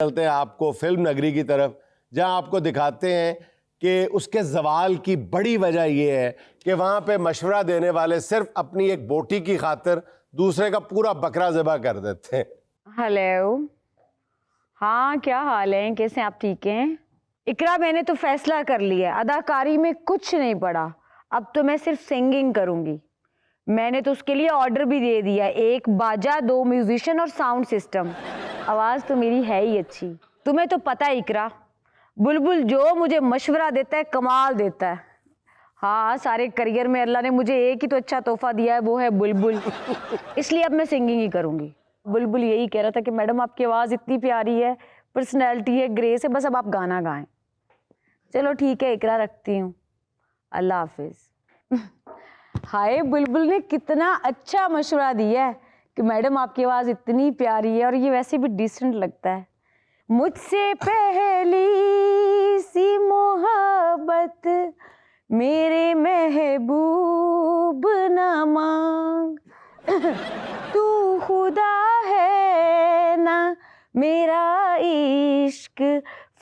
चलते हैं आपको फिल्म नगरी की तरफ, जहां आपको दिखाते हैं कि उसके जवाल की बड़ी वजह यह है कि वहां पे मशवरा देने वाले सिर्फ अपनी एक बोटी की खातिर दूसरे का पूरा बकरा ज़िबा कर देते हैं। हेलो, हाँ क्या हाल है, कैसे आप? ठीक हैं इकरा? मैंने तो फैसला कर लिया, अदाकारी में कुछ नहीं पड़ा, अब तो मैं सिर्फ सिंगिंग करूंगी। मैंने तो उसके लिए ऑर्डर भी दे दिया, 1 बाजा, 2 म्यूजिशियन और साउंड सिस्टम। आवाज़ तो मेरी है ही अच्छी, तुम्हें तो पता है इकरा, बुलबुल जो मुझे मशवरा देता है कमाल देता है। हाँ, सारे करियर में अल्लाह ने मुझे एक ही तो अच्छा तोहफा दिया है, वो है बुलबुल। इसलिए अब मैं सिंगिंग ही करूंगी। बुलबुल यही कह रहा था कि मैडम आपकी आवाज़ इतनी प्यारी है, पर्सनैलिटी है, ग्रेस है, बस अब आप गाना गाएं। चलो ठीक है इकरा, रखती हूँ, अल्लाह हाफिज। हाय, बुलबुल ने कितना अच्छा मशवरा दिया है कि मैडम आपकी आवाज़ इतनी प्यारी है और ये वैसे भी डिसेंट लगता है। मुझसे पहली सी मोहब्बत मेरे महबूब ना मांग, तू खुदा है ना मेरा इश्क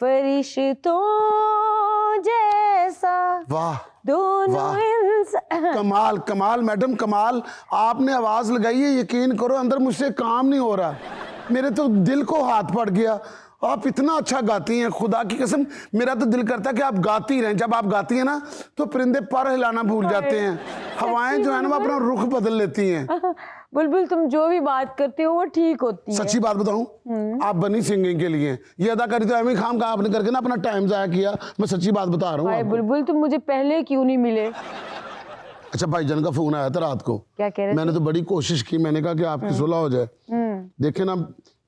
फरिश्तों जैसा। वाह दोनों कमाल कमाल मैडम कमाल, आपने आवाज लगाई है, यकीन करो अंदर मुझसे काम नहीं हो रहा, मेरे तो दिल को हाथ पड़ गया। आप इतना अच्छा गाती हैं, खुदा की कसम मेरा तो दिल करता है कि आप गाती रहें। जब आप गाती हैं ना तो परिंदे पर हिलाना भूल जाते हैं, हवाएं जो है ना वो अपना रुख बदल लेती हैं। बुलबुल तुम जो भी बात करते हो वो ठीक होती है। सच्ची बात बताऊं, आप बनी सिंगिंग के लिए, ये अदाकारी तो एम खाम का आपने करके ना अपना टाइम जाया किया, मैं सच्ची बात बता रहा हूँ। बुलबुल तुम मुझे पहले क्यों नहीं मिले? अच्छा, भाईजान का फोन आया था रात को, क्या कह रहे थे? मैंने तो बड़ी कोशिश की, मैंने कहा कि आपकी सुलह हो जाए। देखे ना,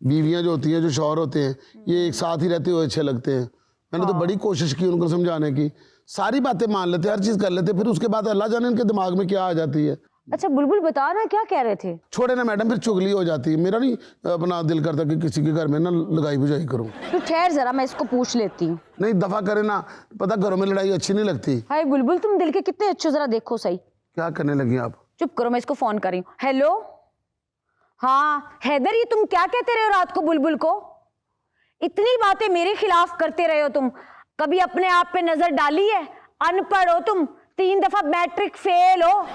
बीवियां जो होती हैं, जो शौहर होते हैं, ये एक साथ ही रहते हुए अच्छे लगते हैं। मैंने तो बड़ी कोशिश की उनको समझाने की, सारी बातें मान लेते, हर चीज कर लेते, फिर उसके बाद अल्लाह जाने इनके दिमाग में क्या आ जाती है। अच्छा बुलबुल बता ना क्या कह रहे थे? छोड़े ना मैडम, फिर चुगली हो जाती है। मेरा नहीं अपना दिल करता कि किसी के घर में ना लगाई बुझाई करूं। तू ठहर जरा, मैं इसको पूछ लेती हूँ। नहीं दफा करे ना, पता घरों में लड़ाई अच्छी नहीं लगती। हाय बुलबुल तुम दिल के कितने अच्छे, जरा देखो सही। क्या करने लगी आप? चुप करो, मैं इसको फोन कर रही हूँ। हेलो, हाँ हैदर, ये तुम क्या कहते रहे हो रात को बुलबुल को? इतनी बातें मेरे खिलाफ करते रहे हो तुम, कभी अपने आप पे नजर डाली है? अनपढ़ हो तुम, 3 दफा मैट्रिक फेल हो।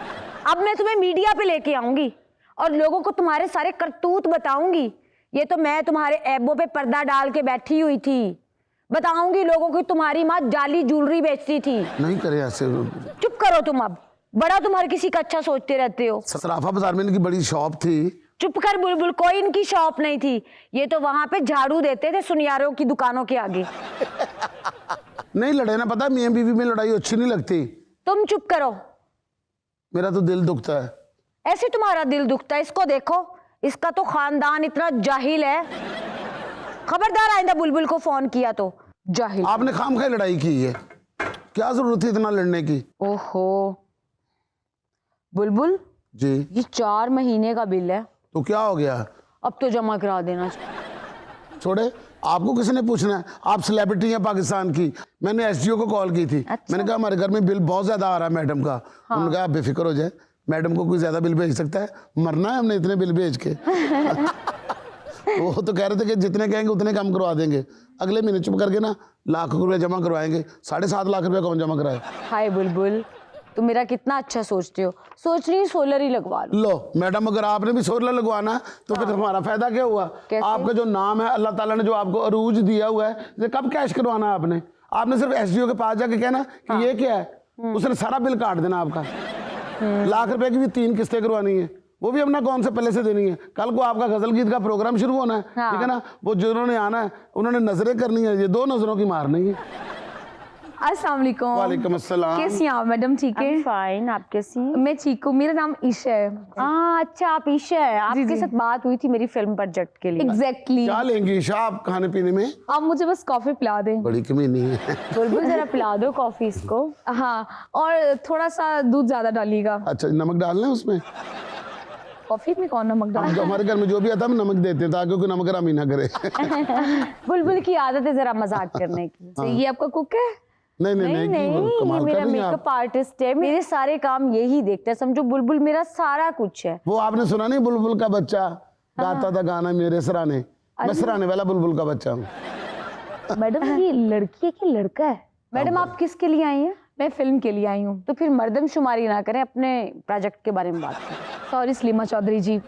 अब मैं तुम्हें मीडिया पे लेके आऊंगी और लोगों को तुम्हारे सारे करतूत बताऊंगी। ये तो मैं तुम्हारे ऐबों पे पर्दा डाल के बैठी हुई थी, बताऊंगी लोगों को तुम्हारी माँ जाली ज्वेलरी बेचती थी। नहीं करे ऐसे। चुप करो तुम, अब बड़ा तुम हर किसी का अच्छा सोचते रहते हो। सराफा बाजार में इनकी बड़ी शॉप थी। चुप कर बुलबुल, कोई इनकी शॉप नहीं थी, ये तो वहां पे झाड़ू देते थे सुनियारों की दुकानों के आगे। नहीं लड़े ना, पता मियां बीवी में लड़ाई अच्छी नहीं लगती। तुम चुप करो, मेरा तो दिल दुखता है। ऐसे तुम्हारा दिल दुखता है? इसको देखो, इसका तो खानदान इतना जाहिल है। खबरदार आइंदा बुलबुल को फोन किया तो जाहिल। आपने खामखा लड़ाई की है, क्या जरूरत थी इतना लड़ने की? ओहो बुलबुल जी, ये 4 महीने का बिल है, तो क्या हो गया? अब तो जमा करा देना। छोड़े, आपको किसने पूछना है, आप सेलिब्रिटी हैं पाकिस्तान की। मैंने एसडीओ को कॉल की थी। अच्छा? मैंने कहा हमारे घर में बिल बहुत ज्यादा आ रहा है मैडम का। हाँ। उन्होंने कहा आप बेफिक्र हो जाए, मैडम को कोई ज्यादा बिल भेज सकता है, मरना है हमने इतने बिल भेज के। वो तो कह रहे थे कि जितने कहेंगे उतने कम करवा देंगे, अगले महीने चुप करके ना ₹1,00,000 जमा करवाएंगे। 7.5 लाख रुपए कौन जमा कराए? हाय बुलबुल, तुम मेरा कितना अच्छा सोचते हो। सोच रही सोलर ही लगवा लो। मैडम, अगर आपने भी सोलर लगवाना तो फिर हमारा फायदा क्या हुआ? आपका जो नाम है, अल्लाह ताला ने जो आपको अरूज दिया हुआ है, कब कैश करवाना है आपने? आपने सिर्फ एसडीओ के पास जाके कहना कि ये क्या है, उसने सारा बिल काट देना आपका। ₹1,00,000 की भी 3 किस्तें करवानी है, वो भी अपना कौन से पहले से देनी है। कल को आपका गजल गीत का प्रोग्राम शुरू होना है, ठीक है ना? वो जिन्होंने आना है उन्होंने नजरें करनी है, ये 2 नजरों की मारनी है। अस्सलाम वालेकुम। वालेकुम अस्सलाम। कैसी हैं आप मैडम? ठीक है, फाइन, आप कैसी? मैं ठीक हूँ, मेरा नाम ईशा है। अच्छा आप ईशा है, आपके साथ बात हुई थी मेरी फिल्म प्रोजेक्ट के लिए। एग्जैक्टली। क्या लेंगी ईशा आप खाने पीने में? आप मुझे बस कॉफी पिला दें। बड़ी कमीनी है। बुलबुल जरा पिला दो कॉफी इसको। हाँ, और थोड़ा सा दूध ज्यादा डालिएगा। अच्छा, नमक डालना है उसमें? कॉफी में कौन नमक डाल? जो हमारे घर में जो भी आता है हम नमक देते हैं ताकि कोई नमक हरामी ना करे। बुलबुल की आदत है जरा मजाक करने की। तो ये आपका कुक है? नहीं ये मेरा मेकअप आर्टिस्ट है, मेरे सारे काम यही देखता है, समझो बुलबुल मेरा सारा कुछ है। वो आपने सुना नहीं, बुलबुल का बच्चा गाता था गाना मेरे सराने, मैं सराहने वाला बुलबुल का बच्चा हूँ। मैडम ये लड़की है कि लड़का है? मैडम आप किसके लिए आई हैं? मैं फिल्म के लिए आई हूँ। तो फिर मर्दमशुमारी ना करें, अपने प्रोजेक्ट के बारे में बात करें। सॉरी सलीमा चौधरी जी,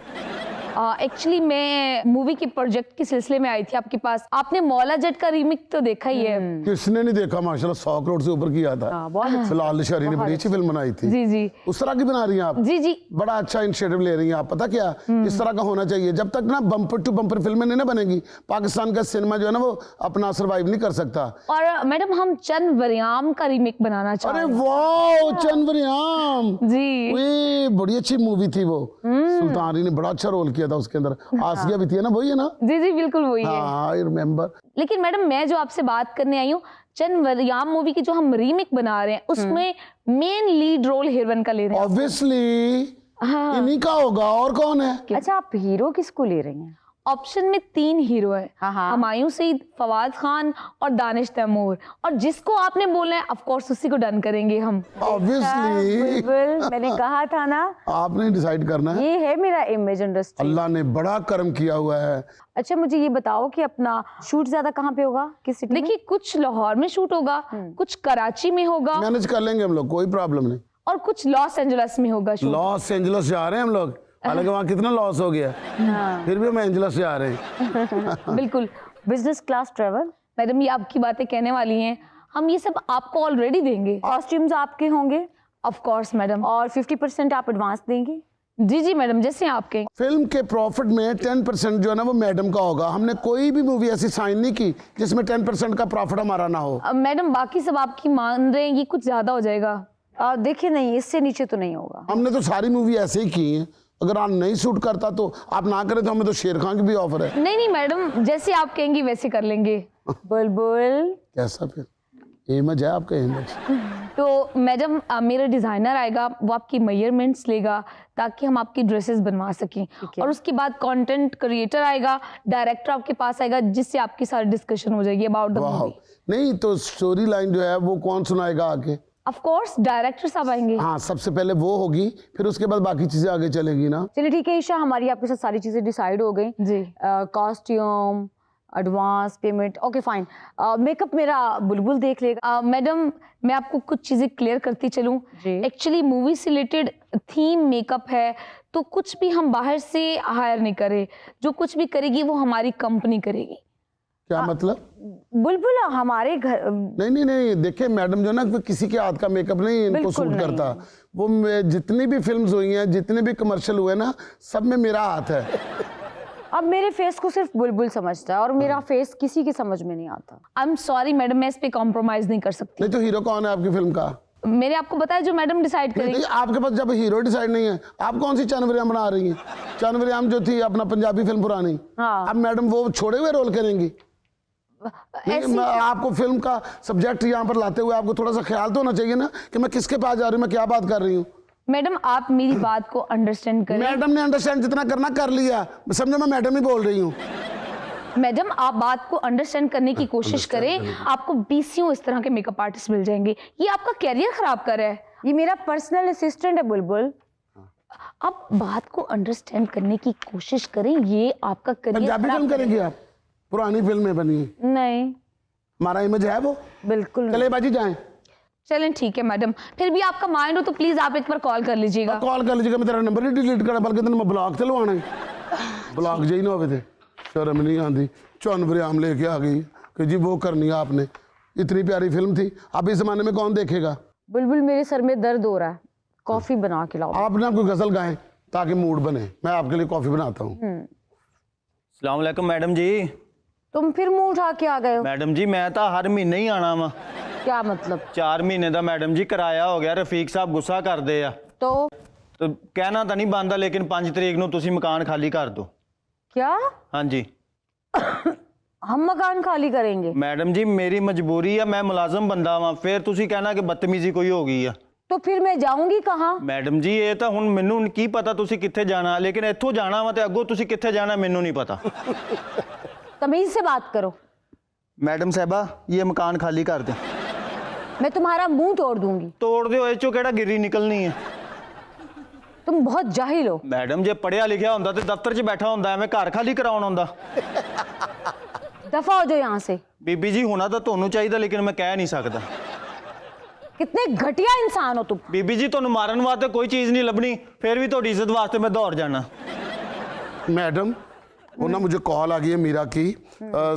एक्चुअली मैं मूवी के प्रोजेक्ट के सिलसिले में आई थी आपके पास। आपने मौला जट का रीमेक तो देखा ही है। किसने नहीं देखा, माशाल्लाह 100 करोड़ से ऊपर किया था। बहुत फिलहाल शहरी ने बड़ी अच्छी फिल्म बनाई थी। जी जी उस तरह की बना रही हैं आप? जी जी। बड़ा अच्छा इनिशिएटिव ले रही हैं आप। पता क्या, इस तरह का होना चाहिए। जब तक ना बम्पर टू बम्पर फिल्में नहीं ना बनेगी, पाकिस्तान का सिनेमा जो है ना वो अपना सर्वाइव नहीं कर सकता। और मैडम हम चंद वरियाम का रीमेक बनाना चाह अरे रहे हैं। वाह, चंद्रयाम जी वे बड़ी अच्छी मूवी थी वो। सुल्तान अली ने बड़ा अच्छा रोल किया था उसके अंदर। आसिया भी थी ना, वही है ना? जी जी बिल्कुल वही है। हाँ, आई रिमेम्बर। लेकिन मैडम मैं जो आपसे बात करने आई हूँ, चंद वरियाम मूवी की जो हम रीमेक बना रहे हैं उसमें मेन लीड रोल हीरोइन का ले रहे हैं। ऑब्वियसली इन्हीं का होगा, और कौन है? अच्छा, आप हीरो किसको ले रही हैं? ऑप्शन में 3 हीरो है, हाँ। हुमायूं सईद, फवाद खान और दानिश तैमूर। और जिसको आपने बोलना है ऑफ कोर्स उसी को डन करेंगे हम। ऑब्वियसली बुलबुल, मैंने कहा था ना, आपने डिसाइड करना है। ये है मेरा इमेज इंडस्ट्री। अल्लाह ने बड़ा कर्म किया हुआ है। अच्छा, मुझे ये बताओ कि अपना शूट ज्यादा कहाँ पे होगा, किस सिटी में? देखिए कुछ लाहौर में शूट होगा, कुछ कराची में होगा मैनेज कर लेंगे हम लोग, कोई प्रॉब्लम नहीं। और कुछ लॉस एंजल्स में होगा शूट। लॉस एंजल्स जा रहे हैं हम लोग, हालांकि वहाँ कितना लॉस हो गया, फिर भी हम एंजल्स जा रहे हैं। बिल्कुल। Business class travel. मैडम ये आपकी बातें कहने वाली हैं, हम ये सब आपको ऑलरेडी देंगे। कॉस्ट्यूम्स आपके होंगे ऑफ कोर्स मैडम। और 50% आप एडवांस देंगे। जी जी मैडम, जैसे आप कहें। फिल्म के प्रॉफिट में 10% जो है ना वो मैडम का होगा। हमने कोई भी मूवी ऐसी साइन नहीं की जिसमें 10% का प्रॉफिट हमारा ना हो। मैडम बाकी सब आपकी मान रहे हैं, ये कुछ ज्यादा हो जाएगा। देखिए नहीं, इससे नीचे तो नहीं होगा। हमने तो सारी मूवी ऐसे ही की है। अगर आप नहीं शूट करता तो आप ना करें तो हमें तो शेर खान की भी ऑफर है। नहीं नहीं मैडम, जैसे आप कहेंगी वैसे कर लेंगे। बुलबुल, कैसा फिर इमेज है आपका? इमेज तो मैडम मेरा डिज़ाइनर आएगा, वो आपकी मेजरमेंट्स लेगा ताकि हम आपकी ड्रेसेस बनवा सकें। और उसके बाद कंटेंट क्रिएटर आएगा, डायरेक्टर आपके पास आएगा, जिससे आपकी सारी डिस्कशन हो जाएगी अबाउट द वाह। मूवी। नहीं तो स्टोरी लाइन जो है वो कौन सुनाएगा आके? ऑफ कोर्स डायरेक्टर साहब आएंगे। हाँ, सबसे पहले वो होगी, फिर उसके बाद बाकी चीजें आगे चलेगी ना। चलिए ठीक है ईशा, हमारी आपके साथ सारी चीजें डिसाइड हो गई। जी। Costume, advance payment, okay fine. Makeup मेरा बुलबुल देख लेगा। मैडम मैं आपको कुछ चीज़ें क्लियर करती चलूँ। जी। एक्चुअली मूवी से रिलेटेड थीम मेकअप है, तो कुछ भी हम बाहर से हायर नहीं करें। जो कुछ भी करेगी वो हमारी कंपनी करेगी। क्या मतलब? बुलबुल हमारे घर नहीं नहीं नहीं, देखिए मैडम जो ना वो किसी के हाथ का मेकअप नहीं इनको बिल्कुल सूट नहीं। करता। वो जितनी भी फिल्म्स हुई हैं, जितने भी कमर्शियल हुए ना, सब में मेरा हाथ है। अब मेरे फेस को सिर्फ बुलबुल समझता है और मेरा फेस किसी की समझ में नहीं आता। आई एम सॉरी मैडम, मैं इस पे कॉम्प्रोमाइज नहीं कर सकती। नहीं तो हीरो कौन है आपकी फिल्म का? मैंने आपको बताया जो मैडम डिसाइड नहीं, करेगी। आपके पास जब हीरो डिसाइड नहीं है, आप कौन सी चनवरियाम बना रही हैं? चनवरियाम जो थी अपना पंजाबी फिल्म पुरानी, हाँ। अब मैडम वो छोड़े हुए रोल करेंगी। नहीं, मैं आपको फिल्म का सब्जेक्ट यहाँ पर लाते हुए आपको थोड़ा सा ख्याल तो होना चाहिए ना कि मैं किसके पास जा रही हूँ, मैं क्या बात कर रही हूँ। मैडम आप मेरी बात को अंडरस्टैंड करें। मैडम ने अंडरस्टैंड जितना करना कर लिया, समझो मैं मैडम ही बोल रही हूँ। मैडम आप बात को अंडरस्टैंड करने की कोशिश करें, आपको 20 इस तरह के मेकअप आर्टिस्ट मिल जाएंगे। ये आपका कैरियर खराब कर रहा है। ये मेरा पर्सनल असिस्टेंट है बुलबुल। आप बात को अंडरस्टैंड करने की कोशिश करें, ये आपका करियर पंजाबी फिल्म करेंगी आप? पुरानी फिल्में बनी है, नहीं, हमारा इमेज है वो। बिल्कुल नहीं। चले बाजी जाएं। चलें ठीक है मैडम, फिर भी आपका माइंड हो तो प्लीज आप एक बार कॉल कर लीजिएगा। कॉल कर लीजिएगा, मैं तेरा नंबर ही डिलीट करा, बल्कि तेन मैं ब्लॉक चलवाना है। ब्लॉक जी ना हो, शर्म नहीं आती। चौनवरियाम लेके आ गई कि जी वो करनी है आपने। इतनी प्यारी फिल्म थी, अब इस जमाने में कौन देखेगा? बुलबुल मेरे सर में दर्द हो रहा है, कॉफी बना के लाओ। आप ना कोई गजल गाएं ताकि मूड बने, मैं आपके लिए कॉफी बनाता हूँ। अस्सलाम वालेकुम मैडम जी। तुम फिर मुंह उठा के आ गए हो, मैडम जी मैं तो हर महीने ही आना वा। क्या मतलब? 4 महीने का मैडम जी किराया हो गया। रफीक साहब गुस्सा करते आ तो तो कहना तो नहीं बनता, लेकिन 5 तरीक ਨੂੰ ਤੁਸੀਂ मकान खाली कर दो। क्या हाँ जी हम मकान खाली करेंगे? मैडम जी मेरी मजबूरी है, मैं मुलाजम बंदा वा, फिर ਤੁਸੀਂ कहना कि बदतमीजी कोई हो गई है। तो फिर मैं जाऊंगी कहाँ? मैडम जी ये तो हुण मैनू की पता ਤੁਸੀਂ कित्थे जाना, लेकिन इत्थों जाना वा ते अगों ਤੁਸੀਂ कित्थे जाना मैनू नहीं पता। तमीज से बात करो। मैडम साहबा ये मकान खाली कर दें। मैं तुम्हारा मुंह तोड़ दूंगी। तोड़ दो, इस चों केड़ा गिरी निकलनी है। तुम बहुत जाहिल हो। मैडम जे पढ़िया लिखिया ਹੁੰਦਾ ਤੇ ਦਫ਼ਤਰ 'ਚ ਬੈਠਾ ਹੁੰਦਾ ਐਵੇਂ ਘਰ ਖਾਲੀ ਕਰਾਉਣ ਆਉਂਦਾ। दफा हो जाओ यहाँ से। ਬੀਬੀ ਜੀ ਹੋਣਾ ਤਾਂ ਤੁਹਾਨੂੰ ਚਾਹੀਦਾ ਲੇਕਿਨ ਮੈਂ ਕਹਿ ਨਹੀਂ ਸਕਦਾ। कितने घटिया इंसान हो तुम। ਬੀਬੀ ਜੀ ਤੁਹਾਨੂੰ ਮਾਰਨ ਵਾਸਤੇ ਕੋਈ ਚੀਜ਼ ਨਹੀਂ ਲੱਭਣੀ, ਫਿਰ ਵੀ ਤੁਹਾਡੀ ਇੱਜ਼ਤ ਵਾਸਤੇ ਮੈਂ ਦੌੜ ਜਾਣਾ। मैडम वो ना मुझे कॉल आ गई है मीरा की।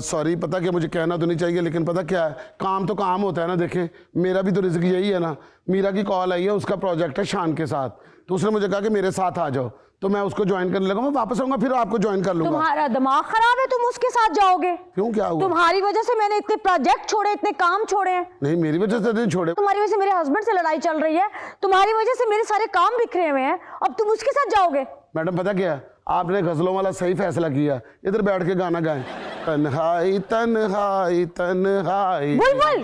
सॉरी, पता क्या, मुझे कहना तो नहीं चाहिए लेकिन पता क्या है, काम तो काम होता है ना। देखें, मेरा भी तो रिस्क यही है ना। मीरा की कॉल आई है, उसका प्रोजेक्ट है शान के साथ, तो उसने मुझे कहा कि मेरे साथ आ जाओ, तो मैं उसको ज्वाइन करने लगा। मैं वापस आऊंगा फिर आपको ज्वाइन कर लूंगा। तुम्हारा दिमाग खराब है, तुम उसके साथ जाओगे? क्यों, क्या हुआ? तुम्हारी वजह से मैंने इतने प्रोजेक्ट छोड़े, इतने काम छोड़े हैं। नहीं, मेरी वजह से नहीं छोड़े। तुम्हारी वजह से मेरे हस्बैंड से लड़ाई चल रही है, तुम्हारी वजह से मेरे सारे काम बिखरे हुए हैं, अब तुम उसके साथ जाओगे? मैडम पता क्या है, आपने गजलों वाला सही फैसला किया। इधर बैठ के गाना गाएं, तन्हाई तन्हाई तन्हाई। बुलबुल